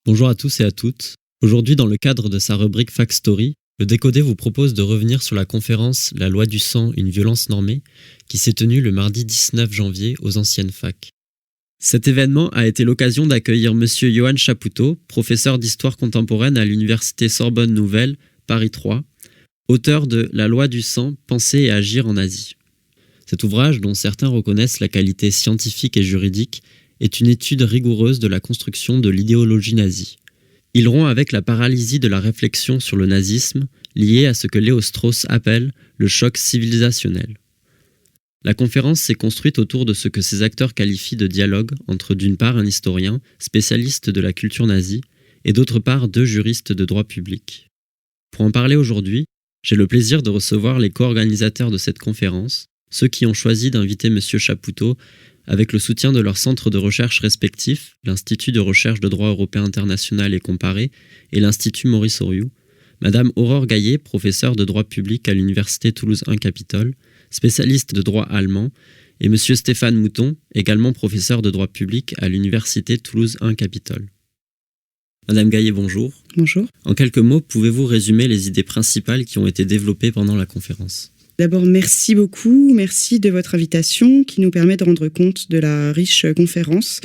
Bonjour à tous et à toutes. Aujourd'hui, dans le cadre de sa rubrique Fact Story, le Décodé vous propose de revenir sur la conférence La loi du sang, une violence normée, qui s'est tenue le mardi 19 janvier aux anciennes facs. Cet événement a été l'occasion d'accueillir M. Johan Chapoutot, professeur d'histoire contemporaine à l'université Sorbonne Nouvelle, Paris 3, auteur de La loi du sang, penser et agir en Asie. Cet ouvrage, dont certains reconnaissent la qualité scientifique et juridique, est une étude rigoureuse de la construction de l'idéologie nazie. Il rompt avec la paralysie de la réflexion sur le nazisme, liée à ce que Léo Strauss appelle le choc civilisationnel. La conférence s'est construite autour de ce que ses acteurs qualifient de dialogue entre d'une part un historien, spécialiste de la culture nazie, et d'autre part deux juristes de droit public. Pour en parler aujourd'hui, j'ai le plaisir de recevoir les co-organisateurs de cette conférence, ceux qui ont choisi d'inviter M. Chapoutot avec le soutien de leurs centres de recherche respectifs, l'Institut de recherche de droit européen international et comparé et l'Institut Maurice Horiou, Madame Aurore Gaillet, professeure de droit public à l'Université Toulouse 1 Capitole, spécialiste de droit allemand, et M. Stéphane Mouton, également professeur de droit public à l'Université Toulouse 1 Capitole. Madame Gaillet, bonjour. Bonjour. En quelques mots, pouvez-vous résumer les idées principales qui ont été développées pendant la conférence ? D'abord, merci beaucoup. Merci de votre invitation qui nous permet de rendre compte de la riche conférence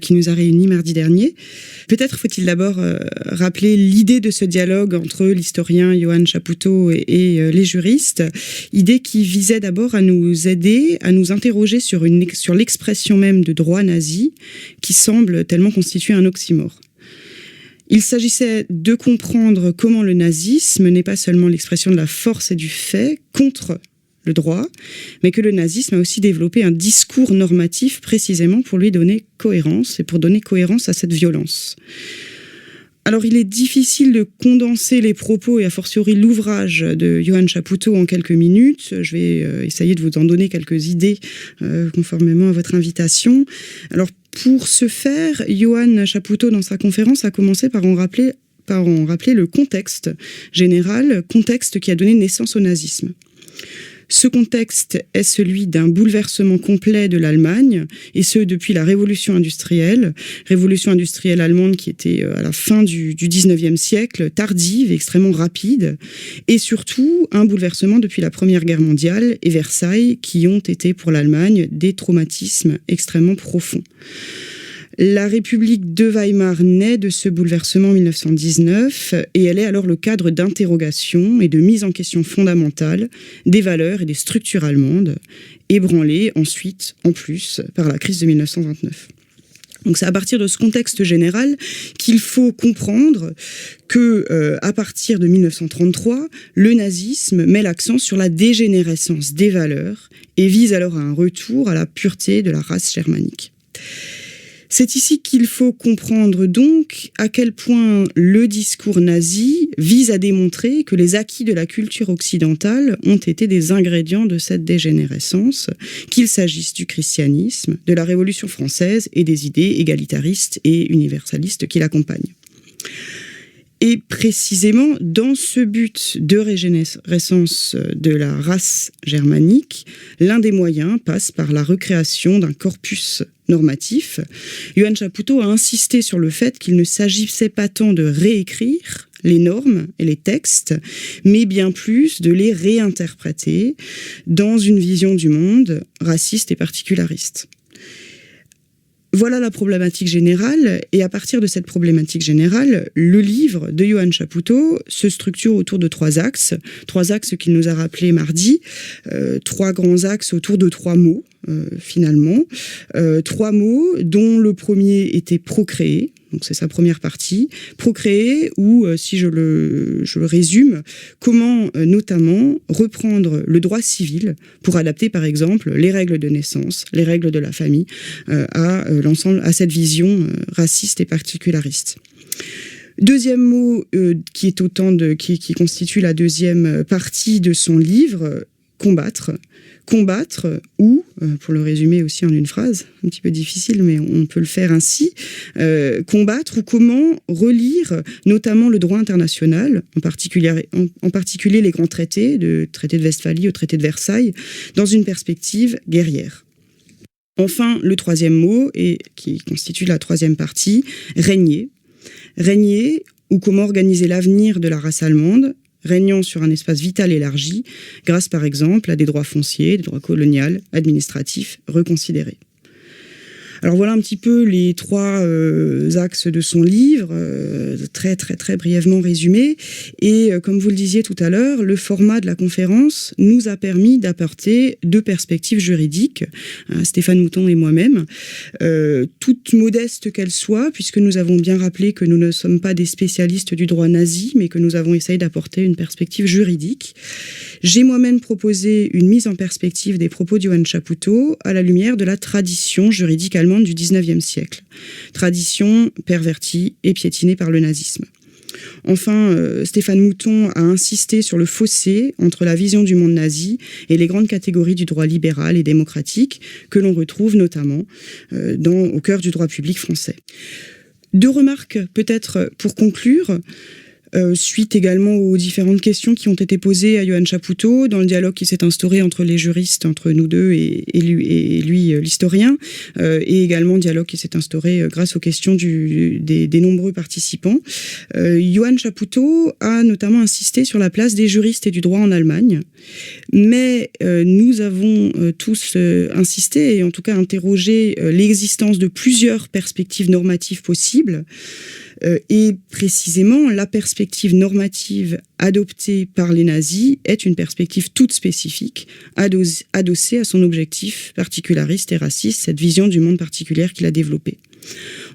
qui nous a réunis mardi dernier. Peut-être faut-il d'abord rappeler l'idée de ce dialogue entre l'historien Johan Chapoutot et les juristes. Idée qui visait d'abord à nous aider, à nous interroger sur l'expression même de droit nazi qui semble tellement constituer un oxymore. Il s'agissait de comprendre comment le nazisme n'est pas seulement l'expression de la force et du fait contre le droit, mais que le nazisme a aussi développé un discours normatif précisément pour lui donner cohérence et pour donner cohérence à cette violence. Alors, il est difficile de condenser les propos et a fortiori l'ouvrage de Johan Chapoutot en quelques minutes. Je vais essayer de vous en donner quelques idées conformément à votre invitation. Alors, pour ce faire, Johan Chapoutot, dans sa conférence, a commencé par en rappeler le contexte général, contexte qui a donné naissance au nazisme. Ce contexte est celui d'un bouleversement complet de l'Allemagne, et ce depuis la révolution industrielle allemande qui était à la fin du 19e siècle, tardive et extrêmement rapide, et surtout un bouleversement depuis la Première Guerre mondiale et Versailles qui ont été pour l'Allemagne des traumatismes extrêmement profonds. La République de Weimar naît de ce bouleversement en 1919 et elle est alors le cadre d'interrogation et de mise en question fondamentale des valeurs et des structures allemandes, ébranlées ensuite, en plus, par la crise de 1929. Donc c'est à partir de ce contexte général qu'il faut comprendre que, à partir de 1933, le nazisme met l'accent sur la dégénérescence des valeurs et vise alors à un retour à la pureté de la race germanique. C'est ici qu'il faut comprendre donc à quel point le discours nazi vise à démontrer que les acquis de la culture occidentale ont été des ingrédients de cette dégénérescence, qu'il s'agisse du christianisme, de la Révolution française et des idées égalitaristes et universalistes qui l'accompagnent. Et précisément, dans ce but de régénérescence de la race germanique, l'un des moyens passe par la recréation d'un corpus normatif. Johan Chapoutot a insisté sur le fait qu'il ne s'agissait pas tant de réécrire les normes et les textes, mais bien plus de les réinterpréter dans une vision du monde raciste et particulariste. Voilà la problématique générale, et à partir de cette problématique générale, le livre de Johan Chapoutot se structure autour de trois axes qu'il nous a rappelés mardi, trois grands axes autour de trois mots, finalement. Trois mots dont le premier était procréer, donc c'est sa première partie. Procréer, ou si je le résume, comment notamment reprendre le droit civil pour adapter par exemple les règles de naissance, les règles de la famille à à cette vision raciste et particulariste. Deuxième mot qui constitue la deuxième partie de son livre, combattre. Combattre ou, pour le résumer aussi en une phrase, un petit peu difficile, mais on peut le faire ainsi, combattre ou comment relire notamment le droit international, en particulier les grands traités, du traité de Westphalie au traité de Versailles, dans une perspective guerrière. Enfin, le troisième mot, et qui constitue la troisième partie, régner. régner ou comment organiser l'avenir de la race allemande, régnant sur un espace vital élargi, grâce par exemple à des droits fonciers, des droits coloniaux, administratifs reconsidérés. Alors voilà un petit peu les 3 axes de son livre, très très très brièvement résumés. Et comme vous le disiez tout à l'heure, le format de la conférence nous a permis d'apporter 2 perspectives juridiques, Stéphane Mouton et moi-même, toutes modestes qu'elles soient, puisque nous avons bien rappelé que nous ne sommes pas des spécialistes du droit nazi, mais que nous avons essayé d'apporter une perspective juridique. J'ai moi-même proposé une mise en perspective des propos de Johann Chapoutot à la lumière de la tradition juridique allemande du XIXe siècle. Tradition pervertie et piétinée par le nazisme. Enfin, Stéphane Mouton a insisté sur le fossé entre la vision du monde nazi et les grandes catégories du droit libéral et démocratique que l'on retrouve notamment au cœur du droit public français. 2 remarques peut-être pour conclure. Suite également aux différentes questions qui ont été posées à Johann Chapoutot dans le dialogue qui s'est instauré entre les juristes, entre nous deux et lui l'historien, et également dialogue qui s'est instauré grâce aux questions des nombreux participants. Johann Chapoutot a notamment insisté sur la place des juristes et du droit en Allemagne, mais nous avons tous insisté et en tout cas interrogé l'existence de plusieurs perspectives normatives possibles. Et précisément, la perspective normative adoptée par les nazis est une perspective toute spécifique, adossée à son objectif particulariste et raciste, cette vision du monde particulière qu'il a développée.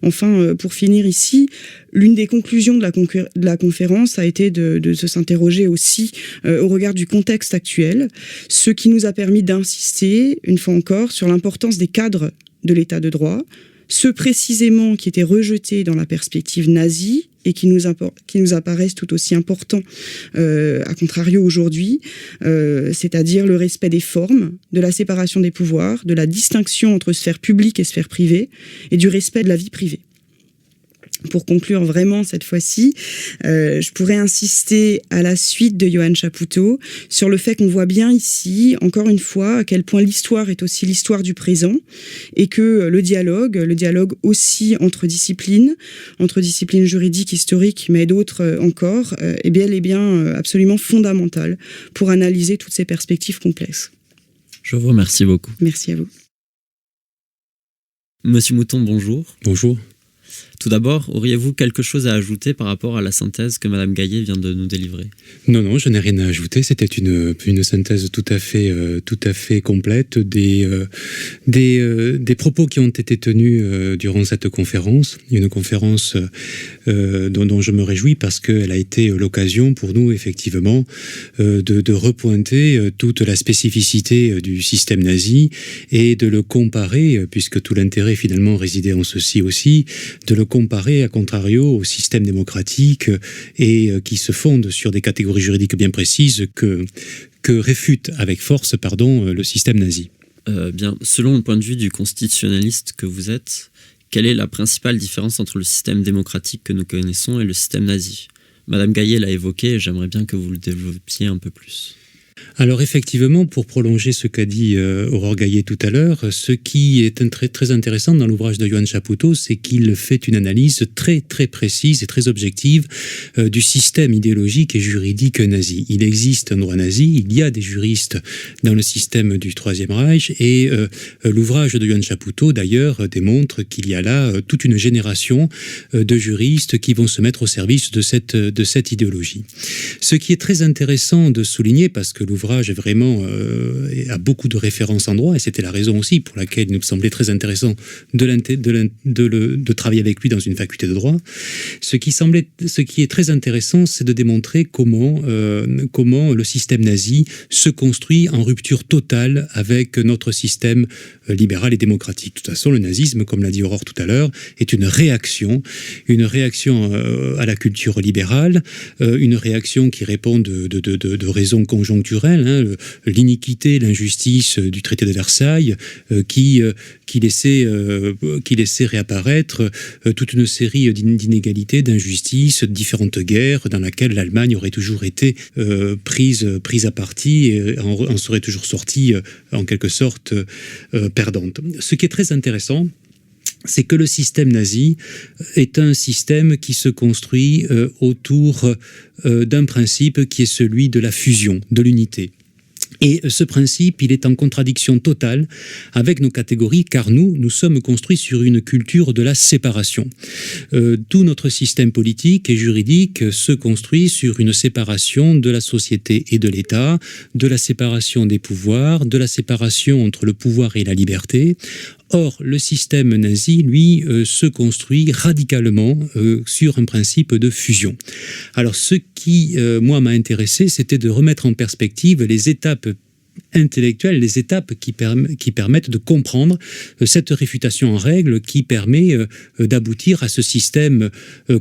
Enfin, pour finir ici, l'une des conclusions de la conférence a été de s'interroger aussi au regard du contexte actuel, ce qui nous a permis d'insister, une fois encore, sur l'importance des cadres de l'état de droit, ceux précisément qui étaient rejetés dans la perspective nazie et qui nous apparaissent tout aussi importants à contrario aujourd'hui, c'est-à-dire le respect des formes, de la séparation des pouvoirs, de la distinction entre sphère publique et sphère privée, et du respect de la vie privée. Pour conclure vraiment cette fois-ci, je pourrais insister à la suite de Johann Chapoutot sur le fait qu'on voit bien ici, encore une fois, à quel point l'histoire est aussi l'histoire du présent et que le dialogue aussi entre disciplines juridiques, historiques, mais d'autres encore, est bel et bien absolument fondamental pour analyser toutes ces perspectives complexes. Je vous remercie beaucoup. Merci à vous. Monsieur Mouton, bonjour. Bonjour. Tout d'abord, auriez-vous quelque chose à ajouter par rapport à la synthèse que Madame Gaillet vient de nous délivrer ? Non, je n'ai rien à ajouter. C'était une synthèse tout à fait complète des propos qui ont été tenus durant cette conférence. Une conférence dont je me réjouis parce qu'elle a été l'occasion pour nous, effectivement, de repointer toute la spécificité du système nazi et de le comparer, puisque tout l'intérêt finalement résidait en ceci aussi, de le comparer à contrario au système démocratique et qui se fonde sur des catégories juridiques bien précises que réfute avec force le système nazi. Bien, selon le point de vue du constitutionnaliste que vous êtes, quelle est la principale différence entre le système démocratique que nous connaissons et le système nazi ? Madame Gaillet l'a évoqué et j'aimerais bien que vous le développiez un peu plus. Alors effectivement, pour prolonger ce qu'a dit Aurore Gaillet tout à l'heure, ce qui est très, très intéressant dans l'ouvrage de Johann Chapoutot, c'est qu'il fait une analyse très très précise et très objective du système idéologique et juridique nazi. Il existe un droit nazi, il y a des juristes dans le système du Troisième Reich et l'ouvrage de Johann Chapoutot d'ailleurs démontre qu'il y a là toute une génération de juristes qui vont se mettre au service de cette idéologie. Ce qui est très intéressant de souligner, parce que l'ouvrage est vraiment a beaucoup de références en droit, et c'était la raison aussi pour laquelle il nous semblait très intéressant de travailler avec lui dans une faculté de droit. Ce qui est très intéressant, c'est de démontrer comment le système nazi se construit en rupture totale avec notre système libéral et démocratique. De toute façon, le nazisme, comme l'a dit Aurore tout à l'heure, est une réaction à la culture libérale, une réaction qui répond de raisons conjoncturelles, l'iniquité, l'injustice du traité de Versailles, qui laissait réapparaître toute une série d'inégalités, d'injustices, de différentes guerres dans laquelle l'Allemagne aurait toujours été prise à partie et en serait toujours sortie en quelque sorte perdante. Ce qui est très intéressant, c'est que le système nazi est un système qui se construit autour d'un principe qui est celui de la fusion, de l'unité. Et ce principe, il est en contradiction totale avec nos catégories, car nous sommes construits sur une culture de la séparation. Tout notre système politique et juridique se construit sur une séparation de la société et de l'État, de la séparation des pouvoirs, de la séparation entre le pouvoir et la liberté. Or, le système nazi, lui, se construit radicalement sur un principe de fusion. Alors, ce qui, moi, m'a intéressé, c'était de remettre en perspective les étapes intellectuelles, les étapes qui permettent de comprendre cette réfutation en règle qui permet d'aboutir à ce système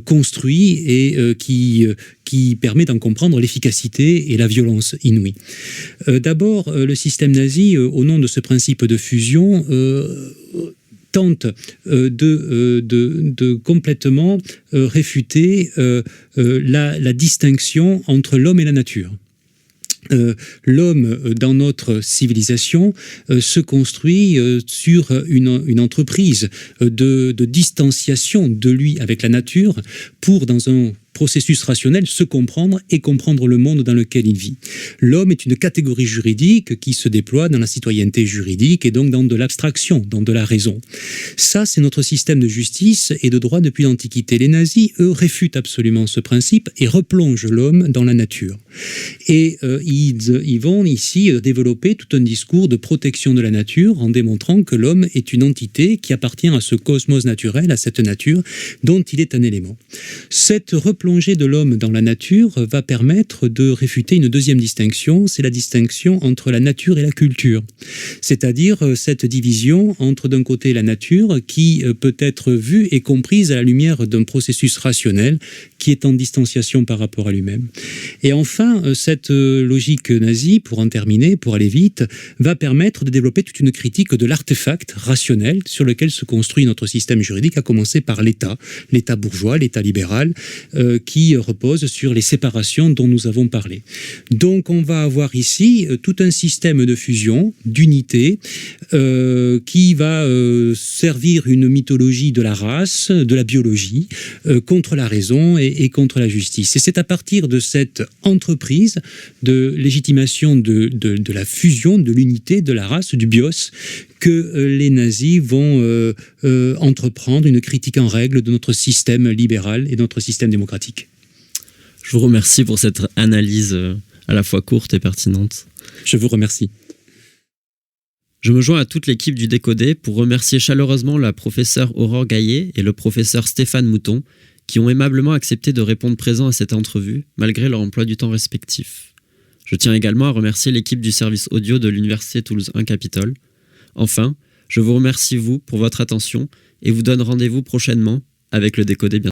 construit et qui permet d'en comprendre l'efficacité et la violence inouïe. D'abord, le système nazi, au nom de ce principe de fusion, tente de complètement réfuter la distinction entre l'homme et la nature. L'homme, dans notre civilisation, se construit sur une entreprise de distanciation de lui avec la nature pour, dans un processus rationnel, se comprendre et comprendre le monde dans lequel il vit. L'homme est une catégorie juridique qui se déploie dans la citoyenneté juridique et donc dans de l'abstraction, dans de la raison. Ça, c'est notre système de justice et de droit depuis l'Antiquité. Les nazis, eux, réfutent absolument ce principe et replongent l'homme dans la nature. Et ils vont ici développer tout un discours de protection de la nature en démontrant que l'homme est une entité qui appartient à ce cosmos naturel, à cette nature dont il est un élément. Cette replongée de l'homme dans la nature va permettre de réfuter une deuxième distinction, c'est la distinction entre la nature et la culture. C'est-à-dire cette division entre d'un côté la nature qui peut être vue et comprise à la lumière d'un processus rationnel qui est en distanciation par rapport à lui-même. Et enfin, cette logique nazie, pour en terminer, pour aller vite, va permettre de développer toute une critique de l'artefact rationnel sur lequel se construit notre système juridique, à commencer par l'État bourgeois, l'État libéral, qui repose sur les séparations dont nous avons parlé. Donc on va avoir ici tout un système de fusion, d'unité, qui va servir une mythologie de la race, de la biologie, contre la raison et contre la justice. Et c'est à partir de cette entreprise de légitimation de la fusion, de l'unité, de la race, du bios, que les nazis vont entreprendre une critique en règle de notre système libéral et de notre système démocratique. Je vous remercie pour cette analyse à la fois courte et pertinente. Je vous remercie. Je me joins à toute l'équipe du Décodé pour remercier chaleureusement la professeure Aurore Gaillet et le professeur Stéphane Mouton qui ont aimablement accepté de répondre présents à cette entrevue malgré leur emploi du temps respectif. Je tiens également à remercier l'équipe du service audio de l'Université Toulouse 1 Capitole. Enfin, je vous remercie vous pour votre attention et vous donne rendez-vous prochainement avec le Décodé bien.